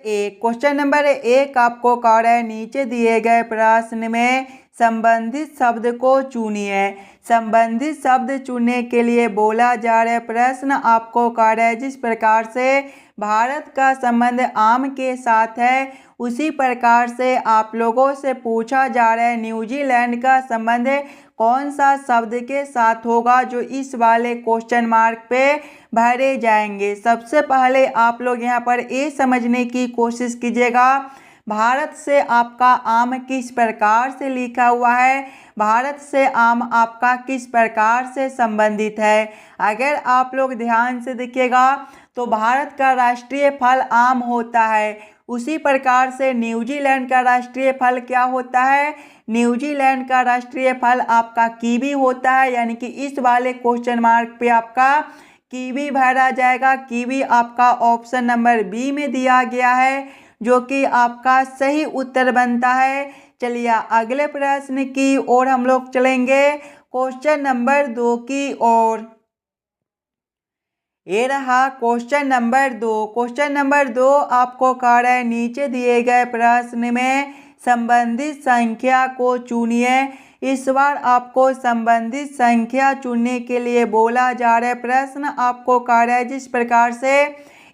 एक question number एक आपको कार्य है, नीचे दिए गए प्रश्न में संबंधित शब्द को चुनिए। संबंधित शब्द चुनने के लिए बोला जा रहा है प्रश्न आपको कार्य है, जिस प्रकार से भारत का संबंध आम के साथ है उसी प्रकार से आप लोगों से पूछा जा रहा है न्यूजीलैंड का संबंध कौन सा शब्द के साथ होगा, जो इस वाले क्वेश्चन मार्क पे भरे जाएंगे। सबसे पहले आप लोग यहाँ पर ये समझने की कोशिश कीजिएगा भारत से आपका आम किस प्रकार से लिखा हुआ है, भारत से आम आपका किस प्रकार से संबंधित है। अगर आप लोग ध्यान से देखिएगा तो भारत का राष्ट्रीय फल आम होता है, उसी प्रकार से न्यूजीलैंड का राष्ट्रीय फल क्या होता है, न्यूजीलैंड का राष्ट्रीय फल आपका कीवी होता है। यानी कि इस वाले क्वेश्चन मार्क पे आपका कीवी भरा जाएगा। कीवी आपका ऑप्शन नंबर बी में दिया गया है, जो कि आपका सही उत्तर बनता है। चलिए अगले प्रश्न की ओर हम लोग चलेंगे, क्वेश्चन नंबर 2 की ओर। ये रहा क्वेश्चन नंबर 2। क्वेश्चन नंबर 2 आपको कह रहा है नीचे दिए गए प्रश्न में संबंधित संख्या को चुनिए। इस बार आपको संबंधित संख्या चुनने के लिए बोला जा रहा है प्रश्न आपको कह रहा है जिस प्रकार से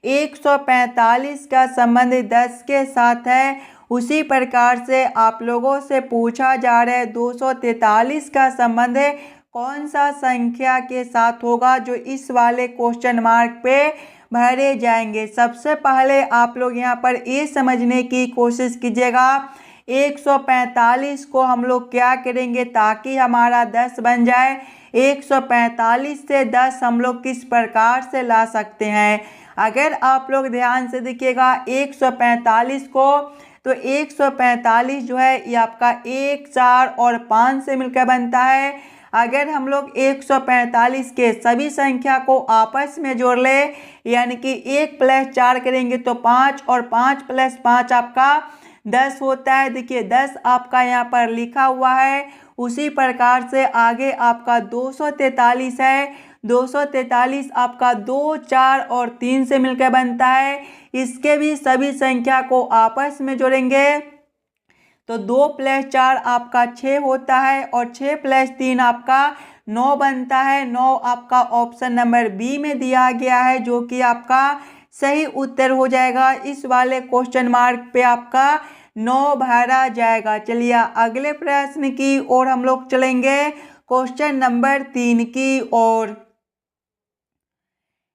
145 का संबंध 10 के साथ है, उसी प्रकार से आप लोगों से पूछा जा रहा है 243 का संबंध कौन सा संख्या के साथ होगा, जो इस वाले क्वेश्चन मार्क पे भरे जाएंगे। सबसे पहले आप लोग यहाँ पर ये समझने की कोशिश कीजिएगा 145 को हम लोग क्या करेंगे ताकि हमारा 10 बन जाए। 145 से 10 हम लोग किस प्रकार से ला सकते हैं, अगर आप लोग ध्यान से देखिएगा 145 को, तो 145 जो है ये आपका 1, 4 और 5 से मिलकर बनता है। अगर हम लोग 145 के सभी संख्या को आपस में जोड़ ले, यानी कि 1 + 4 करेंगे तो 5 और 5 + 5 आपका 10 होता है। देखिए 10 आपका यहाँ पर लिखा हुआ है। उसी प्रकार से आगे आपका 243 है। 243 आपका 2, 4 और 3 से मिलकर बनता है। इसके भी सभी संख्या को आपस में जोड़ेंगे तो 2 + 4 आपका 6 होता है और 6 + 3 आपका 9 बनता है। 9 आपका ऑप्शन नंबर बी में दिया गया है, जो कि आपका सही उत्तर हो जाएगा। इस वाले क्वेश्चन मार्क पे आपका 9 भरा जाएगा। चलिए अगले प्रश्न की ओर हम लोग चलेंगे, क्वेश्चन नंबर 3 की ओर।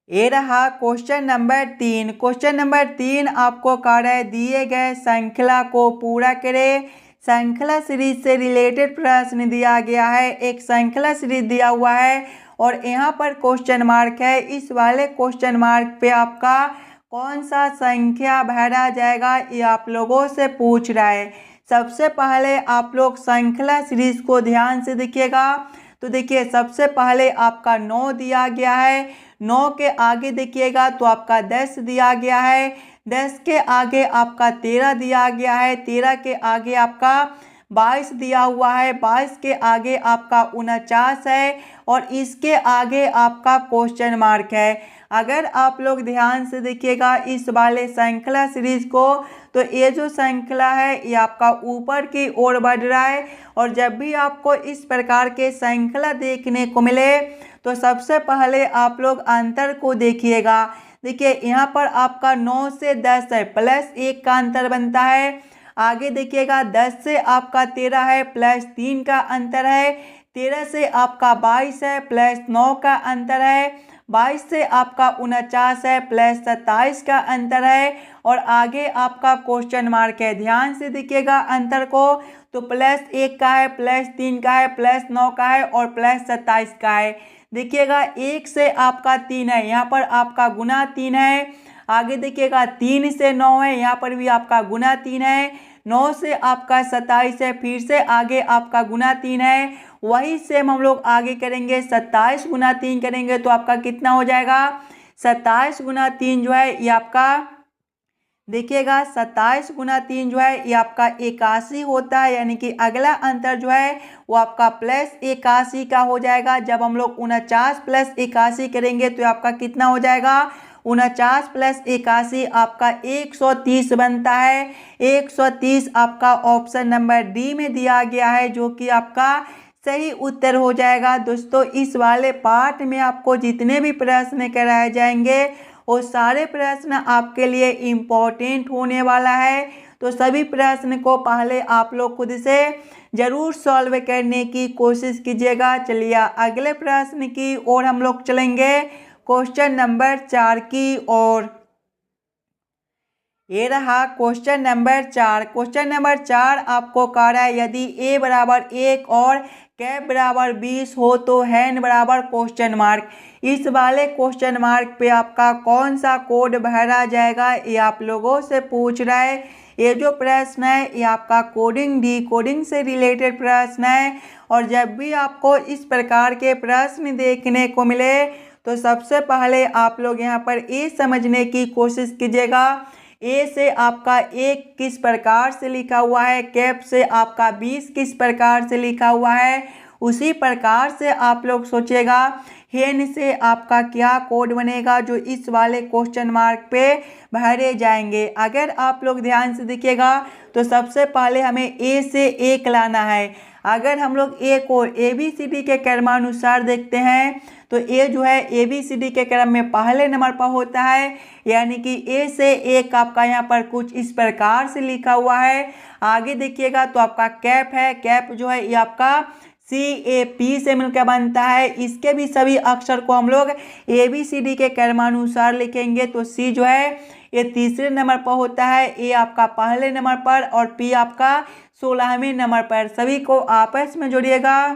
ये रहा क्वेश्चन नंबर 3। क्वेश्चन नंबर 3 आपको कह रहा है दिए गए श्रृंखला को पूरा करें। श्रृंखला सीरीज से रिलेटेड प्रश्न दिया गया है, एक श्रृंखला सीरीज दिया हुआ है और यहाँ पर क्वेश्चन मार्क है। इस वाले क्वेश्चन मार्क पे आपका कौन सा संख्या भरा जाएगा ये आप लोगों से पूछ रहा है। सबसे पहले आप लोग श्रृंखला सीरीज को ध्यान से देखिएगा तो देखिए सबसे पहले आपका 9 दिया गया है। 9 के आगे देखिएगा तो आपका 10 दिया गया है। 10 के आगे आपका 13 दिया गया है। 13 के आगे आपका 22 दिया हुआ है। 22 के आगे आपका 49 है और इसके आगे आपका क्वेश्चन मार्क है। अगर आप लोग ध्यान से देखिएगा इस वाले श्रृंखला सीरीज को, तो ये जो श्रृंखला है ये आपका ऊपर की ओर बढ़ रहा है। और जब भी आपको इस प्रकार के श्रृंखला देखने को मिले तो सबसे पहले आप लोग अंतर को देखिएगा। देखिए यहाँ पर आपका 9 से 10 है, +1 का अंतर बनता है। आगे देखिएगा 10 से आपका 13 है, +3 का अंतर है। 13 से आपका 22 है, +9 का अंतर है। 22 से आपका 49 है, +27 का अंतर है और आगे आपका क्वेश्चन मार्क है। ध्यान से देखिएगा अंतर को, तो +1 का है, +3 का है, +9 का है और +27 का है। देखिएगा 1 से आपका 3 है, यहाँ पर आपका गुना 3 है। आगे देखिएगा 3 से 9 है, यहाँ पर भी आपका गुना 3 है। 9 से आपका 27 है, फिर से आगे आपका गुना 3 है। वही सेम हम लोग आगे करेंगे, 27 गुना 3 करेंगे तो आपका कितना हो जाएगा, 27 गुना 3 जो है ये आपका देखिएगा 27 गुना 3 जो है ये आपका 81 होता है। यानी कि अगला अंतर जो है वो आपका +81 का हो जाएगा। जब हम लोग 49 + 81 करेंगे तो आपका कितना हो जाएगा, 49 प्लस 81 आपका 130 बनता है। 130 आपका ऑप्शन नंबर डी में दिया गया है, जो कि आपका सही उत्तर हो जाएगा। दोस्तों, इस वाले पार्ट में आपको जितने भी प्रश्न कराए जाएंगे वो सारे प्रश्न आपके लिए इम्पोर्टेंट होने वाला है। तो सभी प्रश्न को पहले आप लोग खुद से जरूर सॉल्व करने की कोशिश कीजिएगा। चलिए अगले प्रश्न की ओर हम लोग चलेंगे, क्वेश्चन नंबर 4 की ओर। ये रहा क्वेश्चन नंबर 4। क्वेश्चन नंबर 4 आपको कह रहा है यदि a बराबर 1 और कैप बराबर 20 हो तो हैन बराबर क्वेश्चन मार्क। इस वाले क्वेश्चन मार्क पे आपका कौन सा कोड भरा जाएगा, ये आप लोगों से पूछ रहा है। ये जो प्रश्न है ये आपका कोडिंग डी कोडिंग से रिलेटेड प्रश्न है। और जब भी आपको इस प्रकार के प्रश्न देखने को मिले तो सबसे पहले आप लोग यहाँ पर ये समझने की कोशिश कीजिएगा, ए से आपका 1 किस प्रकार से लिखा हुआ है, कैप से आपका 20 किस प्रकार से लिखा हुआ है। उसी प्रकार से आप लोग सोचेगा हेन से आपका क्या कोड बनेगा जो इस वाले क्वेश्चन मार्क पे भरे जाएंगे। अगर आप लोग ध्यान से देखिएगा तो सबसे पहले हमें ए से 1 लाना है। अगर हम लोग ए को ABCD के क्रमानुसार देखते हैं तो ए जो है ABCD के क्रम में पहले नंबर पर होता है, यानी कि ए से 1 आपका यहाँ पर कुछ इस प्रकार से लिखा हुआ है। आगे देखिएगा तो आपका कैप है, कैप जो है ये आपका CAP से मिलकर बनता है। इसके भी सभी अक्षर को हम लोग ABCD के क्रमानुसार लिखेंगे। तो सी जो है ये तीसरे नंबर पर होता है, ए आपका पहले नंबर पर और पी आपका 16वें नंबर पर। सभी को आपस में जोड़िएगा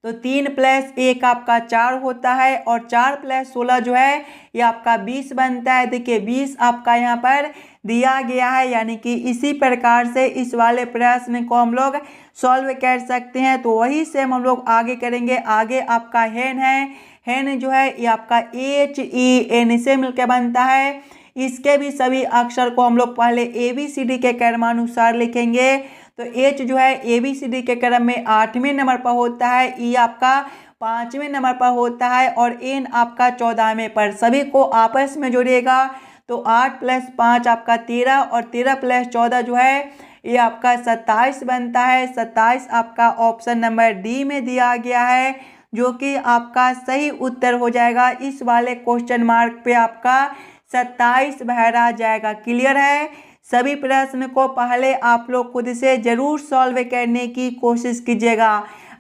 तो 3 + 1 आपका 4 होता है और 4 + 16 जो है ये आपका 20 बनता है। देखिए 20 आपका यहाँ पर दिया गया है, यानी कि इसी प्रकार से इस वाले प्रश्न को हम लोग सॉल्व कर सकते हैं। तो वही से हम लोग आगे करेंगे। आगे आपका हेन है, हेन जो है ये आपका HEN से मिलकर बनता है। इसके भी सभी अक्षर को हम लोग पहले ABCD के क्रमानुसार लिखेंगे। तो H जो है ABCD के क्रम में 8वें नंबर पर होता है, E आपका 5वें नंबर पर होता है और N आपका 14वें पर। सभी को आपस में जोड़िएगा तो 8 + 5 आपका 13 और 13 + 14 जो है ये आपका 27 बनता है। 27 आपका ऑप्शन नंबर डी में दिया गया है, जो कि आपका सही उत्तर हो जाएगा। इस वाले क्वेश्चन मार्क पे आपका 27 भरा जाएगा। क्लियर है। सभी प्रश्न को पहले आप लोग खुद से जरूर सॉल्व करने की कोशिश कीजिएगा।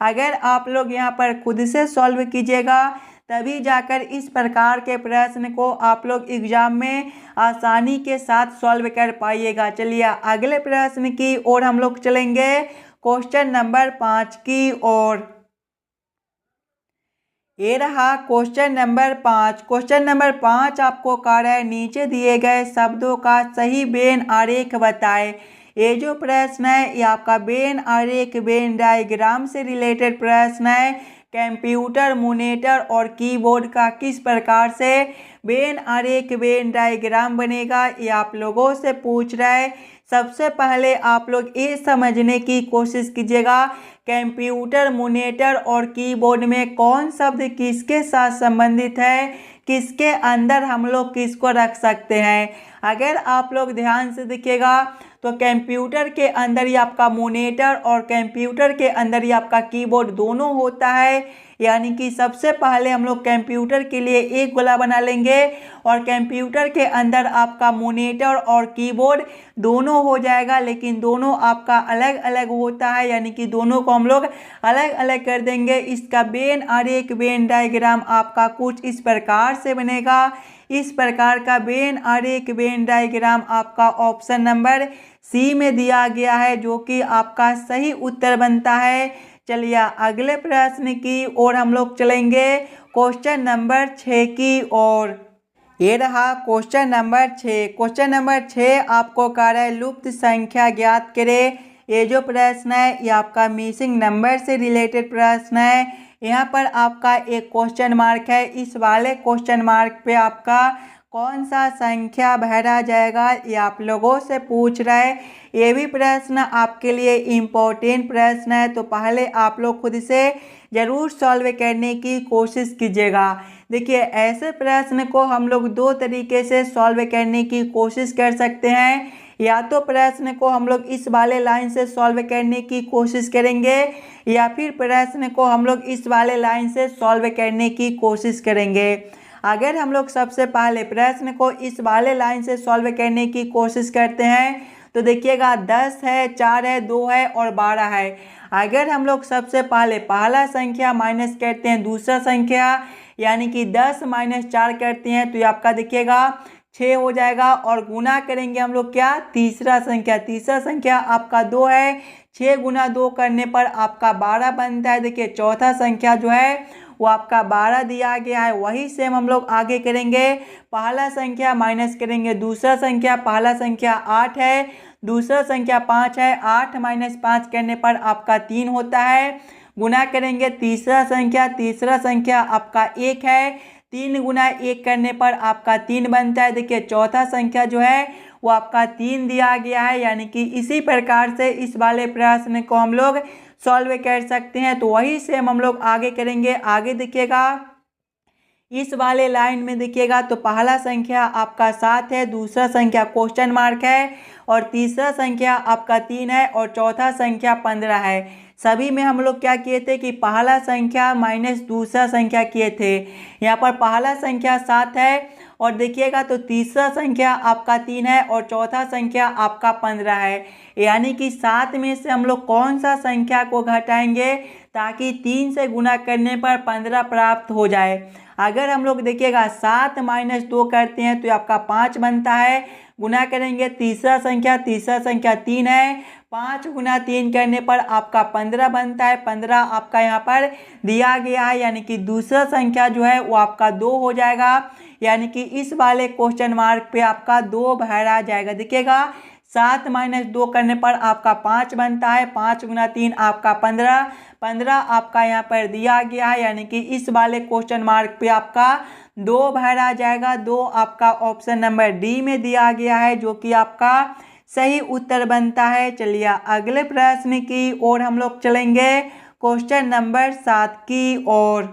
अगर आप लोग यहाँ पर खुद से सॉल्व कीजिएगा तभी जाकर इस प्रकार के प्रश्न को आप लोग एग्जाम में आसानी के साथ सॉल्व कर पाइएगा। चलिए अगले प्रश्न की ओर हम लोग चलेंगे, क्वेश्चन नंबर 5 की ओर। ये रहा क्वेश्चन नंबर 5। क्वेश्चन नंबर 5 आपको कह रहा है नीचे दिए गए शब्दों का सही वेन आरेख बताएं। ये जो प्रश्न है ये आपका वेन आरेख वेन डायग्राम से रिलेटेड प्रश्न है। कंप्यूटर मॉनिटर और कीबोर्ड का किस प्रकार से वेन आरेख वेन डायग्राम बनेगा, ये आप लोगों से पूछ रहा है। सबसे पहले आप लोग ये समझने की कोशिश कीजिएगा कंप्यूटर मॉनिटर और कीबोर्ड में कौन शब्द किसके साथ संबंधित है, किसके अंदर हम लोग किसको रख सकते हैं। अगर आप लोग ध्यान से देखिएगा तो कंप्यूटर के अंदर ही आपका मॉनिटर और कंप्यूटर के अंदर ही आपका कीबोर्ड दोनों होता है। यानी कि सबसे पहले हम लोग कंप्यूटर के लिए एक गोला बना लेंगे और कंप्यूटर के अंदर आपका मॉनिटर और कीबोर्ड दोनों हो जाएगा, लेकिन दोनों आपका अलग अलग होता है, यानी कि दोनों को हम लोग अलग अलग कर देंगे। इसका वेन आरेख वेन डायग्राम आपका कुछ इस प्रकार से बनेगा। इस प्रकार का वेन आरेख वेन डायग्राम आपका ऑप्शन नंबर सी में दिया गया है, जो कि आपका सही उत्तर बनता है। चलिए अगले प्रश्न की ओर हम लोग चलेंगे, क्वेश्चन नंबर 6 की ओर। ये रहा क्वेश्चन नंबर 6। क्वेश्चन नंबर 6 आपको कह रहा है लुप्त संख्या ज्ञात करें। ये जो प्रश्न है ये आपका मिसिंग नंबर से रिलेटेड प्रश्न है। यहाँ पर आपका एक क्वेश्चन मार्क है। इस वाले क्वेश्चन मार्क पे आपका कौन सा संख्या भरा जाएगा, ये आप लोगों से पूछ रहा है। ये भी प्रश्न आपके लिए इम्पोर्टेंट प्रश्न है, तो पहले आप लोग खुद से ज़रूर सॉल्व करने की कोशिश कीजिएगा। देखिए, ऐसे प्रश्न को हम लोग दो तरीके से सॉल्व करने की कोशिश कर सकते हैं। या तो प्रश्न को हम लोग इस वाले लाइन से सॉल्व करने की कोशिश करेंगे, या फिर प्रश्न को हम लोग इस वाले लाइन से सॉल्व करने की कोशिश करेंगे। अगर हम लोग सबसे पहले प्रश्न को इस वाले लाइन से सॉल्व करने की कोशिश करते हैं तो देखिएगा 10 है, 4 है, 2 है और 12 है। अगर हम लोग सबसे पहले पहला संख्या माइनस करते हैं दूसरा संख्या, यानी कि 10 माइनस 4 करते हैं तो ये आपका देखिएगा 6 हो जाएगा। और गुना करेंगे हम लोग क्या, तीसरा संख्या आपका 2 है। 6 गुना 2 करने पर आपका 12 बनता है। देखिए, चौथा संख्या जो है वो आपका 12 दिया गया है। वही सेम हम लोग आगे करेंगे। पहला संख्या माइनस करेंगे दूसरा संख्या, पहला संख्या 8 है, दूसरा संख्या 5 है। 8 माइनस 5 करने पर आपका 3 होता है। गुना करेंगे तीसरा संख्या आपका 1 है। 3 गुना 1 करने पर आपका 3 बनता है। देखिए, चौथा संख्या जो है वो आपका 3 दिया गया है। यानी कि इसी प्रकार से इस वाले प्रश्न को हम लोग सॉल्व कर सकते हैं। तो वही सेम हम लोग आगे करेंगे। आगे देखिएगा, इस वाले लाइन में देखिएगा तो पहला संख्या आपका 7 है, दूसरा संख्या क्वेश्चन मार्क है, और तीसरा संख्या आपका 3 है, और चौथा संख्या 15 है। सभी में हम लोग क्या किए थे कि पहला संख्या माइनस दूसरा संख्या किए थे। यहाँ पर पहला संख्या 7 है, और देखिएगा तो तीसरा संख्या आपका 3 है, और चौथा संख्या आपका 15 है। यानी कि 7 में से हम लोग कौन सा संख्या को घटाएंगे ताकि 3 से गुना करने पर 15 प्राप्त हो जाए। अगर हम लोग देखिएगा 7 माइनस 2 करते हैं तो आपका 5 बनता है। गुना करेंगे तीसरा संख्या 3 है। 5 गुना 3 करने पर आपका 15 बनता है। 15 आपका यहाँ पर दिया गया है। यानी कि दूसरा संख्या जो है वो आपका 2 हो जाएगा। यानी कि इस वाले क्वेश्चन मार्क पे आपका 2 भरा जाएगा। देखिएगा, 7 माइनस 2 करने पर आपका 5 बनता है। 5 गुना 3 आपका 15 आपका यहाँ पर दिया गया है। यानी कि इस वाले क्वेश्चन मार्क पे आपका 2 भरा जाएगा। 2 आपका ऑप्शन नंबर डी में दिया गया है, जो कि आपका सही उत्तर बनता है। चलिए अगले प्रश्न की ओर हम लोग चलेंगे, क्वेश्चन नंबर 7 की ओर।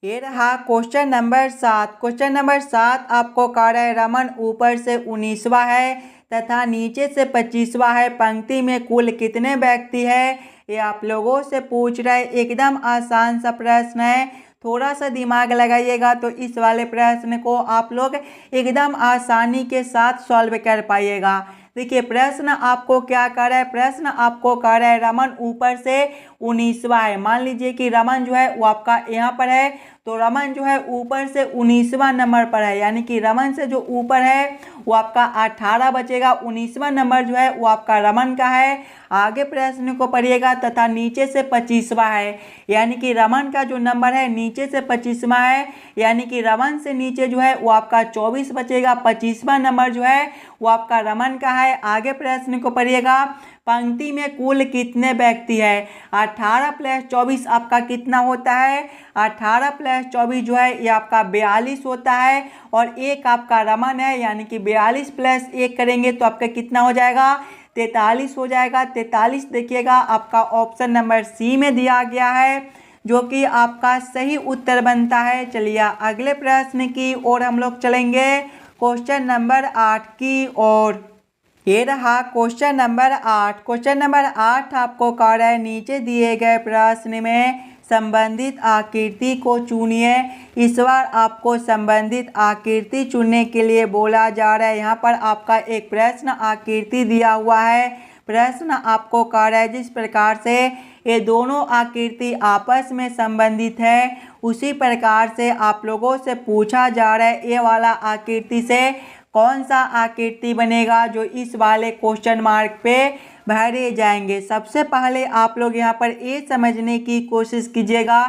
ये रहा क्वेश्चन नंबर 7। क्वेश्चन नंबर 7 आपको कह रहा है रमन ऊपर से 19वां है तथा नीचे से 25वां है। पंक्ति में कुल कितने व्यक्ति है, ये आप लोगों से पूछ रहे। एकदम आसान सा प्रश्न है, थोड़ा सा दिमाग लगाइएगा तो इस वाले प्रश्न को आप लोग एकदम आसानी के साथ सॉल्व कर पाइएगा। देखिए, प्रश्न आपको क्या कर रहा है, प्रश्न आपको कह रहा है रमन ऊपर से 19वां है। मान लीजिए कि रमन जो है वो आपका यहाँ पर है, तो रमन जो है ऊपर से 19वां नंबर पर है। यानी कि रमन से जो ऊपर है वो आपका 18 बचेगा। 19वां नंबर जो है वो आपका रमन का है। आगे प्रश्न को पढ़िएगा, तथा नीचे से 25वां है। यानी कि रमन का जो नंबर है नीचे से 25वां है। यानी कि रमन से नीचे जो है वो आपका 24 बचेगा। 25वां नंबर जो है वो आपका रमन का है। आगे प्रश्न को पढ़िएगा, पंक्ति में कुल कितने व्यक्ति है। 18 प्लस 24 आपका कितना होता है, 18 प्लस 24 जो है ये आपका 42 होता है। और एक आपका रमन है, यानी कि 42 प्लस 1 करेंगे तो आपका कितना हो जाएगा, 43 हो जाएगा। 43 देखिएगा आपका ऑप्शन नंबर सी में दिया गया है, जो कि आपका सही उत्तर बनता है। चलिए अगले प्रश्न की ओर हम लोग चलेंगे, क्वेश्चन नंबर 8 की ओर। ये रहा क्वेश्चन नंबर 8। क्वेश्चन नंबर 8 आपको कह रहा है नीचे दिए गए प्रश्न में संबंधित आकृति को चुनिए। इस बार आपको संबंधित आकृति चुनने के लिए बोला जा रहा है। यहाँ पर आपका एक प्रश्न आकृति दिया हुआ है। प्रश्न आपको कह रहा है जिस प्रकार से ये दोनों आकृति आपस में संबंधित है, उसी प्रकार से आप लोगों से पूछा जा रहा है ये वाला आकृति से कौन सा आकृति बनेगा जो इस वाले क्वेश्चन मार्क पे भरे जाएंगे। सबसे पहले आप लोग यहाँ पर ये समझने की कोशिश कीजिएगा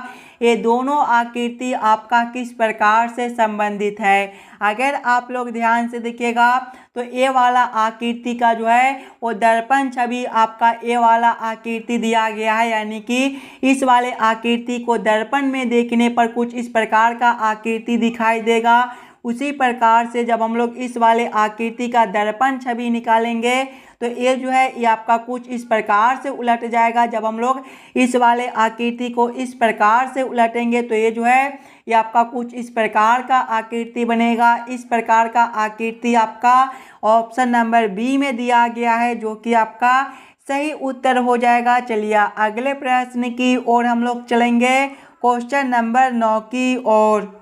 ये दोनों आकृति आपका किस प्रकार से संबंधित है। अगर आप लोग ध्यान से देखिएगा तो ये वाला आकृति का जो है वो दर्पण छवि आपका ये वाला आकृति दिया गया है। यानी कि इस वाले आकृति को दर्पण में देखने पर कुछ इस प्रकार का आकृति दिखाई देगा। उसी प्रकार से जब हम लोग इस वाले आकृति का दर्पण छवि निकालेंगे तो ये जो है ये आपका कुछ इस प्रकार से उलट जाएगा। जब हम लोग इस वाले आकृति को इस प्रकार से उलटेंगे तो ये जो है ये आपका कुछ इस प्रकार का आकृति बनेगा। इस प्रकार का आकृति आपका ऑप्शन नंबर बी में दिया गया है, जो कि आपका सही उत्तर हो जाएगा। चलिए अगले प्रश्न की ओर हम लोग चलेंगे, क्वेश्चन नंबर 9 की ओर।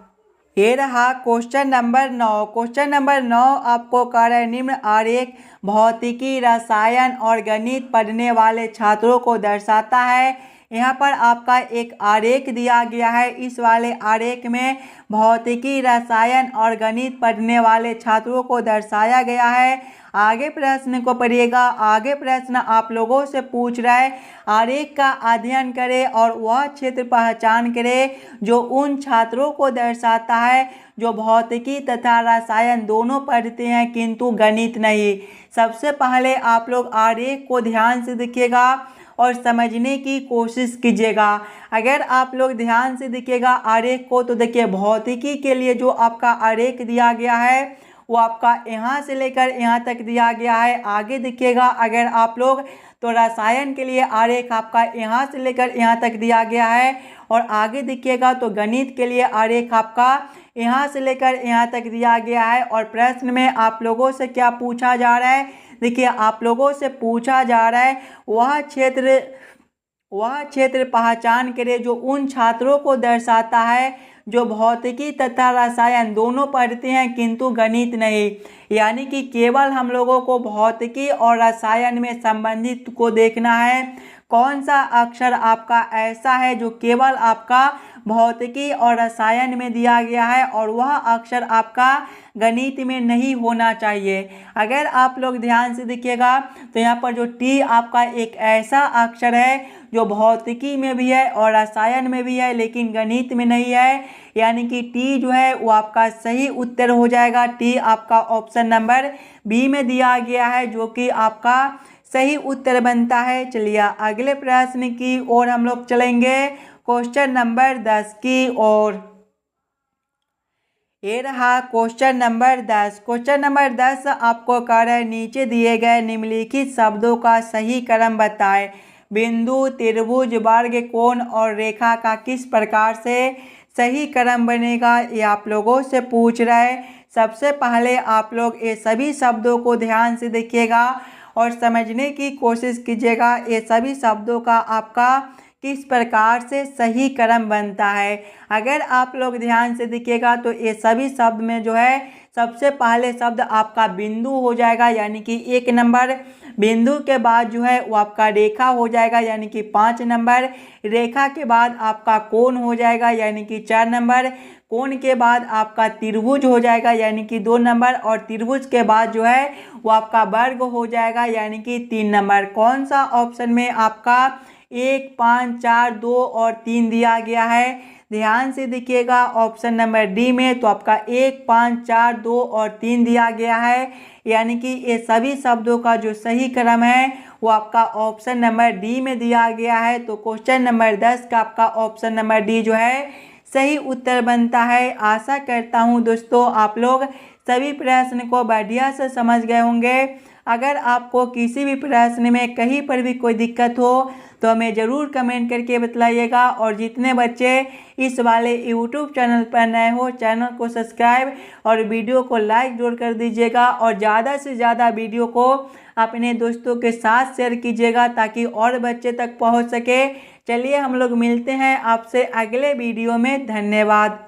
ये रहा क्वेश्चन नंबर 9। क्वेश्चन नंबर 9 आपको कह रहा है निम्न आरेख भौतिकी, रसायन और गणित पढ़ने वाले छात्रों को दर्शाता है। यहाँ पर आपका एक आरेख दिया गया है। इस वाले आरेख में भौतिकी, रसायन और गणित पढ़ने वाले छात्रों को दर्शाया गया है। आगे प्रश्न को पढ़िएगा। आगे प्रश्न आप लोगों से पूछ रहा है आरेख का अध्ययन करें और वह क्षेत्र पहचान करें जो उन छात्रों को दर्शाता है जो भौतिकी तथा रसायन दोनों पढ़ते हैं किंतु गणित नहीं। सबसे पहले आप लोग आरेख को ध्यान से देखिएगा और समझने की कोशिश कीजिएगा। अगर आप लोग ध्यान से देखिएगा आरेख को तो देखिए भौतिकी के लिए जो आपका आरेख दिया गया है वो आपका यहाँ से लेकर यहाँ तक दिया गया है। आगे देखिएगा अगर आप लोग तो रसायन के लिए आरेख आपका यहाँ से लेकर यहाँ तक दिया गया है। और आगे देखिएगा तो गणित के लिए आरेख आपका यहाँ से लेकर यहाँ तक दिया गया है। और प्रश्न में आप लोगों से क्या पूछा जा रहा है, देखिए आप लोगों से पूछा जा रहा है वह क्षेत्र पहचान करें जो उन छात्रों को दर्शाता है जो भौतिकी तथा रसायन दोनों पढ़ते हैं किंतु गणित नहीं। यानी कि केवल हम लोगों को भौतिकी और रसायन में संबंधित को देखना है। कौन सा अक्षर आपका ऐसा है जो केवल आपका भौतिकी और रसायन में दिया गया है और वह अक्षर आपका गणित में नहीं होना चाहिए। अगर आप लोग ध्यान से देखिएगा तो यहाँ पर जो टी आपका एक ऐसा अक्षर है जो भौतिकी में भी है और रसायन में भी है लेकिन गणित में नहीं है। यानी कि टी जो है वो आपका सही उत्तर हो जाएगा। टी आपका ऑप्शन नंबर बी में दिया गया है जो कि आपका सही उत्तर बनता है। चलिए अगले प्रश्न की ओर हम लोग चलेंगे, क्वेश्चन नंबर 10 की ओर। ये रहा क्वेश्चन नंबर 10। क्वेश्चन नंबर 10 आपको कह रहा है नीचे दिए गए निम्नलिखित शब्दों का सही क्रम बताएं। बिंदु, त्रिभुज, वर्ग, कोण और रेखा का किस प्रकार से सही क्रम बनेगा, ये आप लोगों से पूछ रहा है। सबसे पहले आप लोग ये सभी शब्दों को ध्यान से देखिएगा और समझने की कोशिश कीजिएगा ये सभी शब्दों का आपका किस प्रकार से सही क्रम बनता है। अगर आप लोग ध्यान से देखिएगा तो ये सभी शब्द में जो है सबसे पहले शब्द आपका बिंदु हो जाएगा यानी कि 1 नंबर। बिंदु के बाद जो है वो आपका रेखा हो जाएगा यानी कि 5 नंबर। रेखा के बाद आपका कोण हो जाएगा यानी कि 4 नंबर। कोण के बाद आपका त्रिभुज हो जाएगा यानी कि 2 नंबर। और त्रिभुज के बाद जो है वो आपका वर्ग हो जाएगा यानी कि 3 नंबर। कौन सा ऑप्शन में आपका 1, 5, 4, 2 और 3 दिया गया है? ध्यान से देखिएगा ऑप्शन नंबर डी में तो आपका 1, 5, 4, 2 और 3 दिया गया है। यानी कि ये सभी शब्दों का जो सही क्रम है वो आपका ऑप्शन नंबर डी में दिया गया है। तो क्वेश्चन नंबर 10 का आपका ऑप्शन नंबर डी जो है सही उत्तर बनता है। आशा करता हूँ दोस्तों आप लोग सभी प्रश्न को बढ़िया से समझ गए होंगे। अगर आपको किसी भी प्रश्न में कहीं पर भी कोई दिक्कत हो तो हमें ज़रूर कमेंट करके बतलाइएगा। और जितने बच्चे इस वाले YouTube चैनल पर नए हो चैनल को सब्सक्राइब और वीडियो को लाइक जरूर कर दीजिएगा और ज़्यादा से ज़्यादा वीडियो को अपने दोस्तों के साथ शेयर कीजिएगा ताकि और बच्चे तक पहुंच सके। चलिए हम लोग मिलते हैं आपसे अगले वीडियो में। धन्यवाद।